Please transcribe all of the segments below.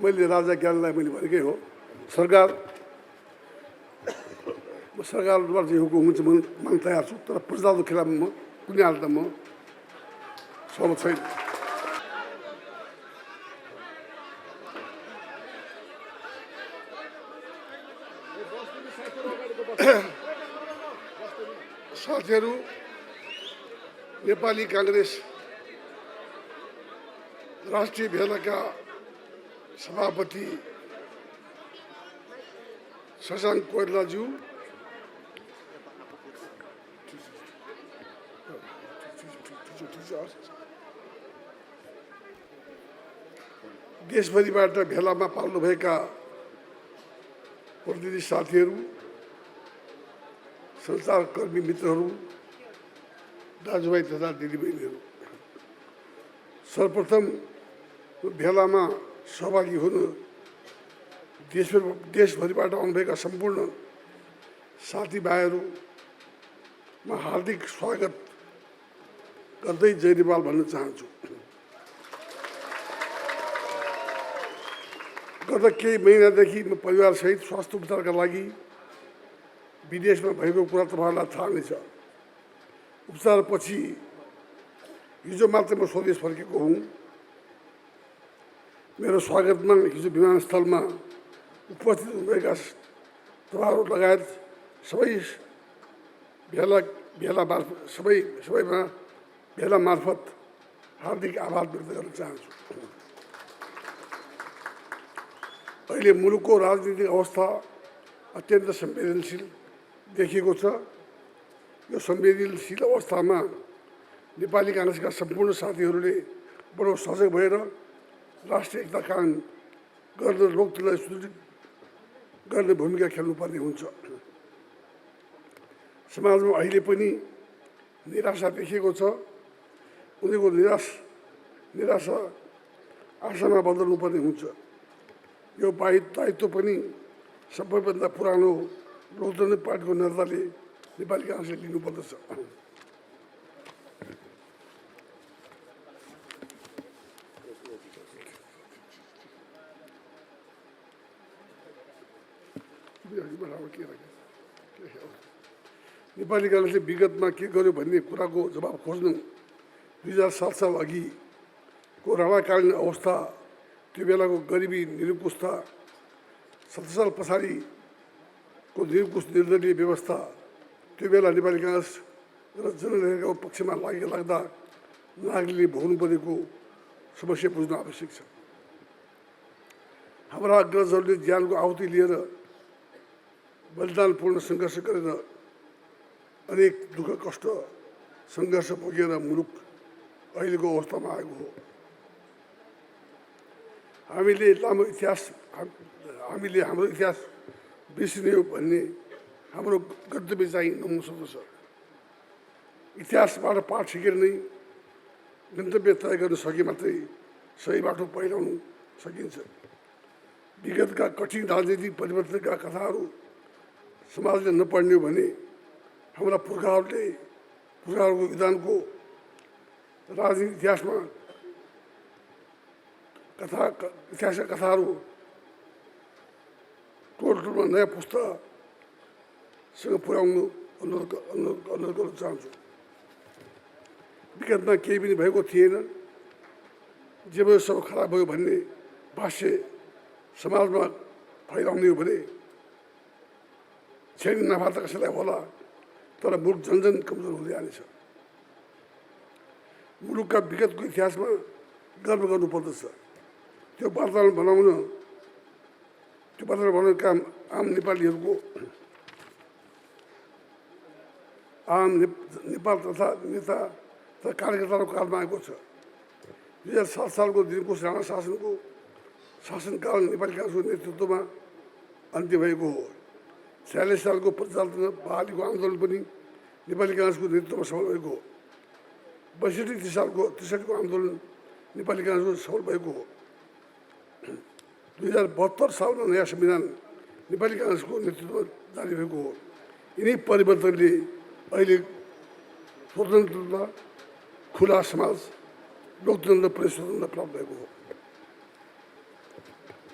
मैले राजा ज्ञानलाई मैले भनेकै हो सरकारबाट जे हुकुम हुन्छ मान तयार छु, तर प्रजाको खिलाफमा म कुनै हालतमा म सहमत छैन। साथीहरू, नेपाली कांग्रेस राष्ट्रिय भेलाका सभापति शशाङ्क कोइरालाज्यू, देशभरिबाट भेलामा पाल्नुभएका प्रतिनिधि साथीहरू, सञ्चारकर्मी मित्रहरू, दाजुभाइ तथा दिदीबहिनीहरू, सर्वप्रथम भेलामा सहभागी हुन देशभरिबाट आउनुभएका सम्पूर्ण साथीभाइहरूमा हार्दिक स्वागत गर्दै जय नेपाल भन्न चाहन्छु। गत केही महिनादेखि म परिवारसहित स्वास्थ्य उपचारका लागि विदेशमा भएको कुरा तपाईँहरूलाई थाहा नै छ। उपचारपछि हिजो मात्र म स्वदेश फर्केको हुँ। मेरो स्वागतमा हिजो विमानस्थलमा उपस्थित हुनुभएका तपाईँहरू लगायत सबैमा भेला मार्फत हार्दिक आभार व्यक्त गर्न चाहन्छु। अहिले मुलुकको राजनीतिक अवस्था अत्यन्त संवेदनशील देखिएको छ। यो संवेदनशील अवस्थामा नेपाली कांग्रेसका सम्पूर्ण साथीहरूले बडो सजग भएर राष्ट्रिय एकता कायम गर्न लोकतन्त्रलाई सुदृढ गर्ने भूमिका खेल्नुपर्ने हुन्छ। समाजमा अहिले पनि निराशा देखिएको छ। उनीहरूको निराशा आशामा बदल्नुपर्ने हुन्छ। यो दायित्व पनि सबैभन्दा पुरानो लोकतान्त्रिक पार्टीको नेताले नेपाली कांग्रेसले लिनुपर्दछ। नेपाली कांग्रेसले विगतमा के गर्यो भन्ने कुराको जवाब खोज्न 2007 साल अघिको राणाकालीन अवस्था, त्यो बेलाको गरिबी निरङ्कुशता, 70 साल पछाडिको निरङ्कुश निर्दलीय व्यवस्था, त्यो बेला नेपाली कांग्रेस र जनताको पक्षमा लाग्दा नागरिकले भोग्नु परेको समस्या बुझ्न आवश्यक छ। हाम्रा अग्रजहरूले ज्यानको आहुति लिएर बलिदानपूर्ण सङ्घर्ष गरेर अनेक दुःख कष्ट सङ्घर्ष भोगेर मुलुक अहिलेको अवस्थामा आएको हो। हामीले हाम्रो इतिहास बिर्सिने हो भन्ने हाम्रो गन्तव्य चाहिँ नहुन सक्दछ। इतिहासबाट पाठ सिकेर नै गन्तव्य तय गर्न सके मात्रै सही बाटो पहिलाउन सकिन्छ। विगतका कठिन राजनीतिक परिवर्तनका कथाहरू समाजले नपढ्ने हो भने हाम्रा पुर्खाहरूको विधानको राजनीतिक इतिहासका कथाहरू टोलमा नयाँ पुस्तासँग पुर्याउनु अनुरोध गर्न चाहन्छु। विगतमा केही पनि भएको थिएन, जे भयो सब खराब भयो भन्ने भाष्य समाजमा फैलाउने हो भने छैन नाफा त कसैलाई होला, तर मुलुक झन्झन कमजोर हुँदै जानेछ। मुलुकका विगतको इतिहासमा गर्व गर्नुपर्दछ। त्यो वातावरण बनाउने काम आम नेपालीहरूको नेपाल तथा नेता तथा कार्यकर्ताहरूको कालमा आएको छ। 2007 सालको दिनको राणा शासनको शासनकाल नेपाली कांग्रेसको नेतृत्वमा अन्त्य भएको हो। 46 सालको प्रजातन्त्र बहालीको आन्दोलन पनि नेपाली कांग्रेसको नेतृत्वमा सफल भएको हो। 62 सालको 63 आन्दोलन नेपाली कांग्रेसको सफल भएको हो। 2072 सालमा नयाँ संविधान नेपाली कांग्रेसको नेतृत्वमा जारी भएको हो। यिनै परिवर्तनले अहिले स्वतन्त्रता, खुला समाज, लोकतन्त्र, प्रेस स्वतन्त्रता प्राप्त भएको हो।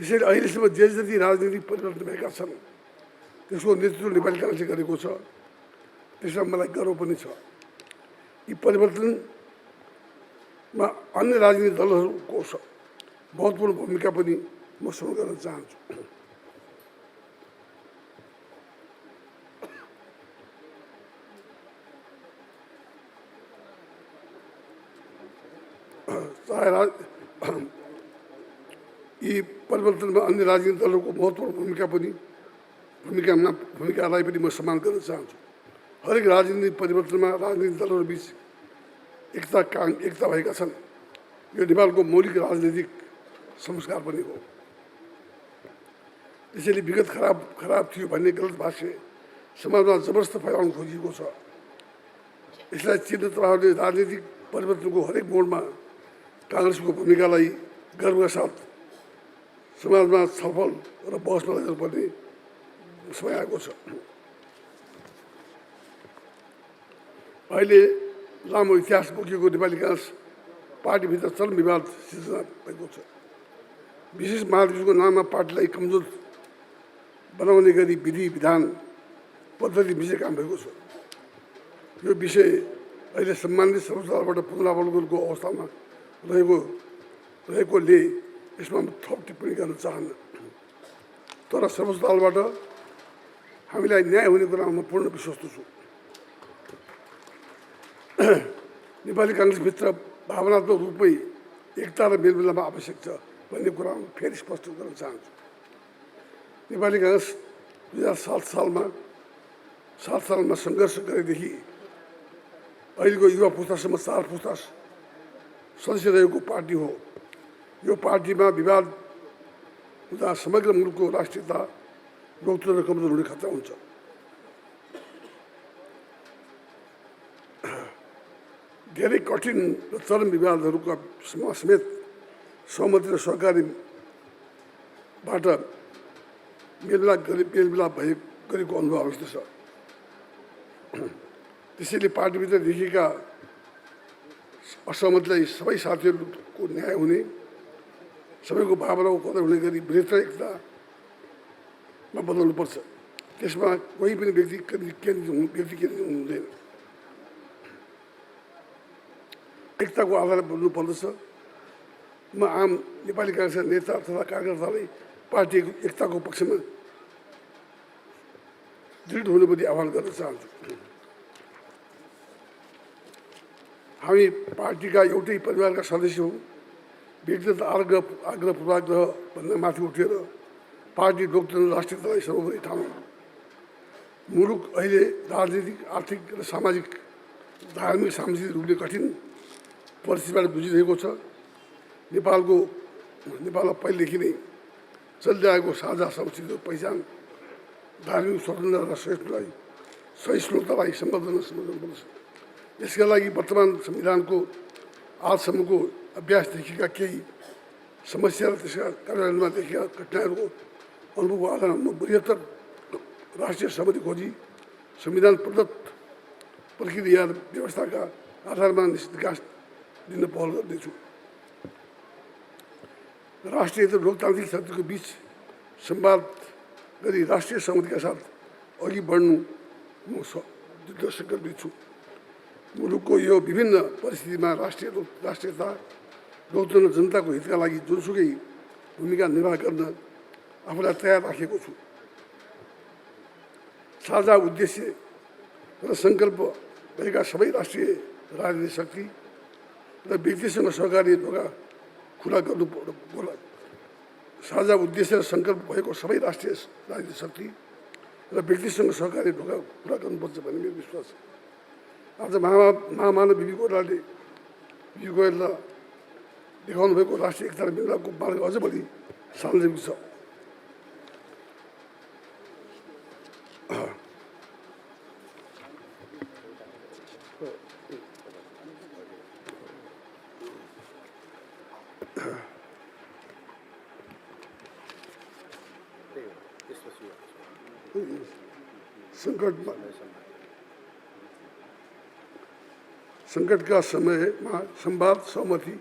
त्यसैले अहिलेसम्म जे जति राजनीतिक परिवर्तन भएका छन् त्यसको नेतृत्व नेपाली काङ्ग्रेसले गरेको छ। त्यसमा मलाई गर्व पनि छ। यी परिवर्तनमा अन्य राजनीतिक दलहरूको महत्त्वपूर्ण भूमिका पनि म स्मरण गर्न चाहन्छु। यी परिवर्तनमा अन्य राजनीतिक दलहरूको महत्त्वपूर्ण भूमिकालाई पनि म सम्मान गर्न चाहन्छु। हरेक राजनीतिक परिवर्तनमा राजनीतिक दलहरू बिच एकता भएका छन्। यो नेपालको मौलिक राजनीतिक संस्कार पनि हो। त्यसैले विगत खराब थियो भन्ने गलत भाष्य समाजमा जबरजस्त फैलाउन खोजिएको छ। यसलाई चिन्ह तपाईँहरूले राजनीतिक परिवर्तनको हरेक मोडमा काङ्ग्रेसको भूमिकालाई गर्वका साथ समाजमा छलफल र बहसमा लैजानुपर्ने समय आएको छ। अहिले लामो इतिहास बोकेको नेपाली काङ्ग्रेस पार्टीभित्र चरम विवाद सिर्जना भएको छ। विशेष महाधिवेशनको नाममा पार्टीलाई कमजोर बनाउने गरी विधि विधान पद्धति विषय काम भएको छ। यो विषय अहिले सम्मानित सर्वोच्च अदालतबाट पुनरावलोकनको अवस्थामा रहेकोले यसमा थप टिप्पणी गर्न चाहन्न। तर सर्वोच्च अदालतबाट हामीलाई न्याय हुने कुरामा म पूर्ण विश्वस्त छु। नेपाली काङ्ग्रेसभित्र भावनात्मक रूपमै एकता र मेलमिलाप आवश्यक छ भन्ने कुरामा फेरि स्पष्ट गर्न चाहन्छु। नेपाली काङ्ग्रेस 2007 सालमा सङ्घर्ष गरेदेखि अहिलेको युवा पुस्तासम्म 4 पुस्ता सदस्य रहेको पार्टी हो। यो पार्टीमा विवाद हुँदा समग्र मुलुकको राष्ट्रियता लोकतन्त्र कमजोर हुने खतरा हुन्छ। धेरै कठिन र चरम विवादहरूका समेत सहमति र सहकारीबाट मेलमिलाप गरेको अनुभव अवस्था छ। त्यसैले पार्टीभित्र देखिएका असहमतिलाई सबै साथीहरूको न्याय हुने, सबैको भावनाको कदर हुने गरी बृहत्तर एकतामा बदल्नुपर्छ। त्यसमा कोही पनि व्यक्ति केन्द्रित हुँदैन। एकताको आधार बन्नुपर्दछ। म आम नेपाली काङ्ग्रेसका नेता तथा कार्यकर्तालाई पार्टी एकताको पक्षमा दृढ हुनुपर्ने आह्वान गर्न चाहन्छु। हामी पार्टीका एउटै परिवारका सदस्य हौँ। व्यक्तिगत आग्रह पूर्वाग्रहभन्दा माथि उठेर पार्टी लोकतन्त्र राष्ट्रियतालाई सर्वोपरि ठाउँ। मुलुक अहिले राजनीतिक, आर्थिक र सामाजिक, धार्मिक, सांस्कृतिक रूपले कठिन परिस्थितिबाट गुजिरहेको छ। नेपालमा पहिलेदेखि नै चल्दै आएको साझा संस्कृतिको पहिचान, धार्मिक स्वतन्त्रता र सहिष्णुतालाई सम्बोधन यसका लागि वर्तमान संविधानको आजसम्मको अभ्यासदेखिका केही समस्या र त्यसका कार्यान्वयनमा देखिएका घटनाहरूको अनुभवको आधारमा बृहत्तर राष्ट्रिय सहमति खोजी संविधान प्रदत्त प्रक्रिया व्यवस्थाका आधारमा निकास दिन पहल गर्दैछु। राष्ट्रिय र लोकतान्त्रिक शक्तिको बीच संवाद गरी राष्ट्रिय सहमतिका साथ अघि बढ्नु म दृढ सङ्कल्पित छु। मुलुकको यो विभिन्न परिस्थितिमा राष्ट्रियता, लोकतन्त्र, जनताको हितका लागि जुनसुकै भूमिका निर्वाह गर्न आफूलाई तयार राखेको छु। साझा उद्देश्य र सङ्कल्प भएका सबै राष्ट्रिय राजनीतिक शक्ति र व्यक्तिसँग सहकारी ढोका खुला गर्नु साझा उद्देश्य र सङ्कल्प भएको सबै राष्ट्रिय राजनीतिक शक्ति र व्यक्तिसँग सहकारी ढोका खुला गर्नुपर्छ भन्ने मेरो विश्वास छ। आज महामानव बिबी गोयलले देखाउनु भएको राष्ट्रिय एकता र मेलमिलापको मार्ग अझ बढी सार्वजनिक छ। सङ्कटका समयमा संवाद, सहमति,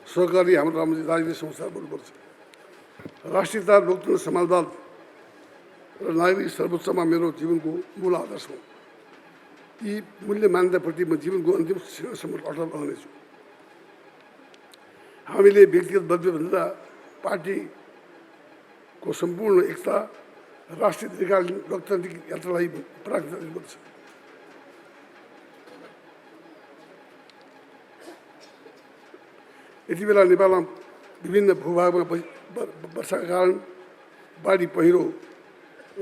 सहकारी हाम्रो राजनीतिक संस्था बन्नुपर्छ। राष्ट्रियता, लोकतन्त्र, समाजवाद र नागरिक सर्वोच्चमा मेरो जीवनको मूल आदर्श हो। यी मूल्य मान्यताप्रति म जीवनको अन्तिम क्षणसम्म अटल रहनेछु। हामीले व्यक्तिगत मतभेदभन्दा पार्टीको सम्पूर्ण एकता, राष्ट्रिय दीर्घकालीन लोकतान्त्रिक यात्रालाई प्राथमिकता दिनुपर्छ। यति बेला नेपालमा विभिन्न भूभागमा वर्षाका कारण बाढी, पहिरो,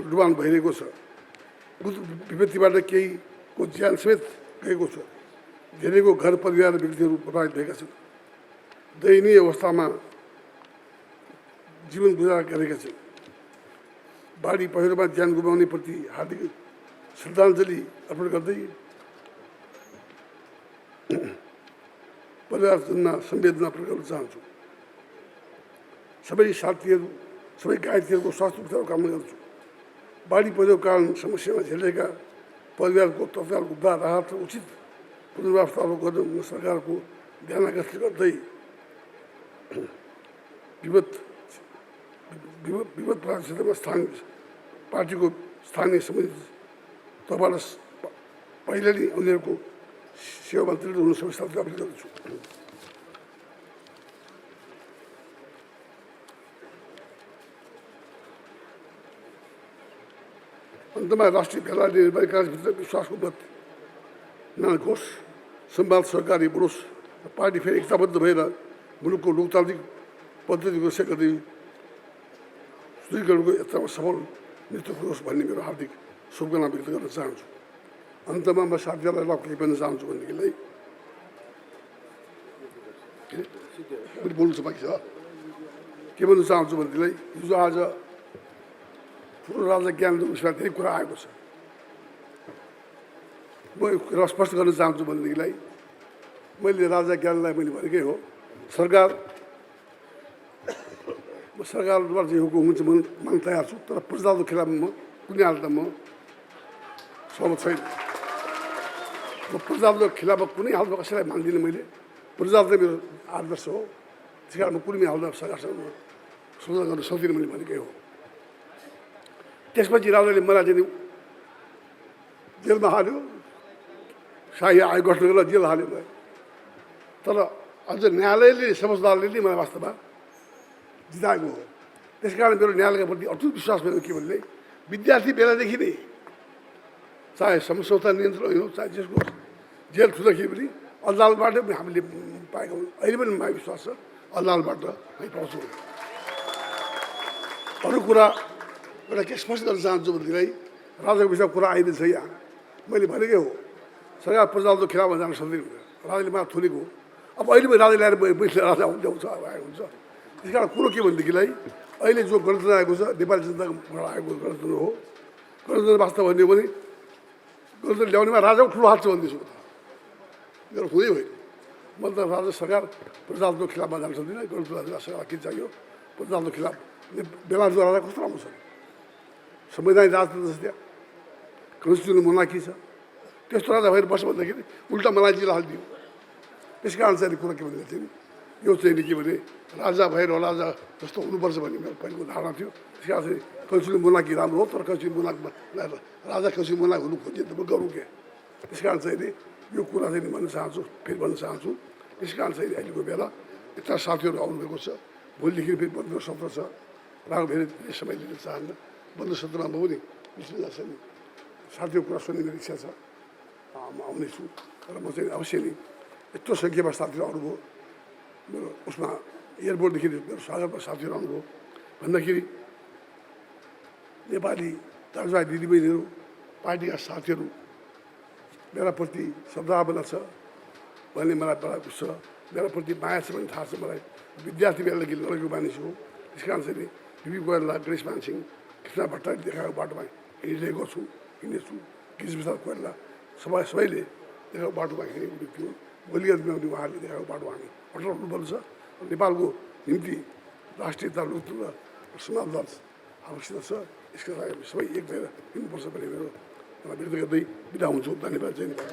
डुबान भइरहेको छ। विपत्तिबाट केहीको ज्यान समेत गएको छ। धेरैको घर परिवार र व्यक्तिहरू प्रभावित भएका छन्। दयनीय अवस्थामा जीवन गुजारा गरेका छन्। बाढी पहिरोमा ज्यान गुमाउनेप्रति हार्दिक श्रद्धाञ्जली अर्पण गर्दै परिवारजनमा संवेदना प्रकट गर्न चाहन्छु। सबै साथीहरू, सबै घाइतेहरूको स्वास्थ्य उपचारको कामना गर्छु। बाढी पहिरोको कारण समस्यामा झेलेका परिवारको तत्काल उद्धार, राहत र उचित पुनर्वास चालु गर्न सरकारको ध्यान आकर्षित गर्दै विपद क्षेत्रमा पार्टीको स्थानीय समिति तर्फबाट पहिले नै उनीहरूको सेवामा दृढ हुन सबै साथीलाई अपिल गर्दछु। अन्तमा राष्ट्रिय भेलाले निर्वाही कार्यभित्र विश्वासको मत नहोस्, संवाद सहकारी बढोस् र पार्टी फेरि एकताबद्ध भएर मुलुकको लोकतान्त्रिक पद्धतिको रक्षा गर्दै सुदृढीकरणको यात्रामा सफल नेतृत्व होस् भन्ने मेरो हार्दिक शुभकामना व्यक्त गर्न चाहन्छु। अन्तमा म साथीहरूलाई केही भन्न चाहन्छु भनेदेखिलाई बोल्नु छ बाँकी छ। के भन्न चाहन्छु भनेदेखिलाई हिजो आज ठुलो राजा ज्ञानको विषयमा धेरै कुरा आएको छ। म यो कुरा स्पष्ट गर्न चाहन्छु भनेदेखिलाई मैले राजा ज्ञानलाई मैले भनेकै हो, सरकारबाट जे हुकुम हुन्छ म माग्न तयार छु, तर प्रजाको खिलाफमा म कुनै हालतमा म सहमत छैन। म प्रजाको खिलाफमा कुनै हालतमा कसैलाई मान्दिनँ। मैले प्रजा चाहिँ मेरो आदर्श हो, त्यस कारण म कुनै हालतमा सरकारसँग सल्लाह गर्न सक्दिनँ मैले भनेकै हो। त्यसपछि राजाले मलाई चाहिँ जेलमा हाल्यो, शाही आयोग गठन गरेर जेल हाल्यो मलाई। तर अझ न्यायालयले, सर्वोच्च अदालतले मलाई वास्तवमा जिताएको हो। त्यस कारण मेरो न्यायालयका प्रति अटुट विश्वास भएको के भने विद्यार्थी बेलादेखि नै चाहे समझौता नियन्त्रण होइन, चाहे जसको जेल ठुल्दाखेरि पनि अदालतबाट हामीले पाएका हौँ। अहिले पनि मलाई विश्वास छ अदालतबाट हामी पाउँछौँ। अरू कुरा एउटा के स्पष्ट गर्न चाहन्छु भनेदेखिलाई राजाको विषयमा कुरा आइदिन्छ यहाँ। मैले भनेकै हो सरकार प्रजाको खिलाफमा जान सक्दैन, राजाले मलाई थुनेको। अब अहिले पनि राजा ल्याएर बैठेर राजा हुन्छ आएको हुन्छ। त्यस कारण कुरो के भनेदेखिलाई अहिले जो गणतन्त्र आएको छ नेपाली जनताबाट आएको गणतन्त्र हो। गणतन्त्र वास्तव भन्यो भने गणतन्त्र ल्याउनेमा राजाको ठुलो हात छ भन्दैछु। मेरो हुँदै होइन। मैले त राजा सरकार प्रजाको खिलाफमा जान सक्दिनँ। गणतन्त्र सरकार के चाहियो? प्रजाको खिलाफ बेलायतको राजा कस्तो राम्रो छ, संवैधानिक राजतन्त्र छ, त्यहाँ कन्स्टिट्युसनल मोनार्की छ। त्यस्तो राजा भएर बस्यो भन्दाखेरि उल्टा मलाई जिल्ला हालिदियो। त्यस कारण चाहिँ कुरा के भनेको थियो, यो चाहिँ के भने राजा भएर राजा जस्तो हुनुपर्छ भन्ने मेरो पहिलेको धारणा थियो। त्यस कारण चाहिँ कन्स्टिट्युसनल मोनार्की राम्रो हो, तर कन्स्टिट्युसनल मोनार्कीमा राजा कन्स्टिट्युसनल मोनार्क हुनु खोज्यो त म गरौँ क्या। त्यस कारण चाहिँ यो कुरा चाहिँ भन्न चाहन्छु, फेरि भन्न चाहन्छु। त्यस कारण चाहिँ अहिलेको बेला यता साथीहरू आउनुभएको छ। भोलिदेखि फेरि बन्द सत्र छ। राको फेरि धेरै समय लिन चाहन्न। बन्द सत्रमा म पनि निश्चित छ नि साथीको कुरा सुन्ने मेरो इच्छा छ। म आउनेछु र म चाहिँ अवश्य नै यत्रो सङ्ख्यामा साथीहरू आउनुभयो। मेरो उसमा एयरपोर्टदेखि मेरो स्वागतमा साथीहरू आउनुभयो भन्दाखेरि नेपाली दाजुभाइ दिदीबहिनीहरू, पार्टीका साथीहरू मेराप्रति सद्भावना छ भन्ने मलाई बडा खुसी छ। मेराप्रति माया छ भन्ने थाहा छ मलाई। विद्यार्थी बेलादेखि लडेको मानिस हो। त्यस कारण चाहिँ बिपी कोइराला, गणेश मान सिंह, कृष्ण भट्टराईले देखाएको बाटोमा हिँडिरहेको छु, हिँड्नेछु। गिरिश प्रसाद कोइराला सबैले देखाएको बाटोमा हिँडेको व्यक्ति हो। भोलिका दिनमा उहाँहरूले देखाएको बाटो हामी अटल हुनुपर्छ। नेपालको निम्ति राष्ट्रियता, लोकतन्त्र र समाजवाद आवश्यकता छ। यसका लागि सबै एक भएर हिँड्नुपर्छ भन्ने मेरो व्यक्त गर्दै बिदा हुन्छु। धन्यवाद। जय नेपाल।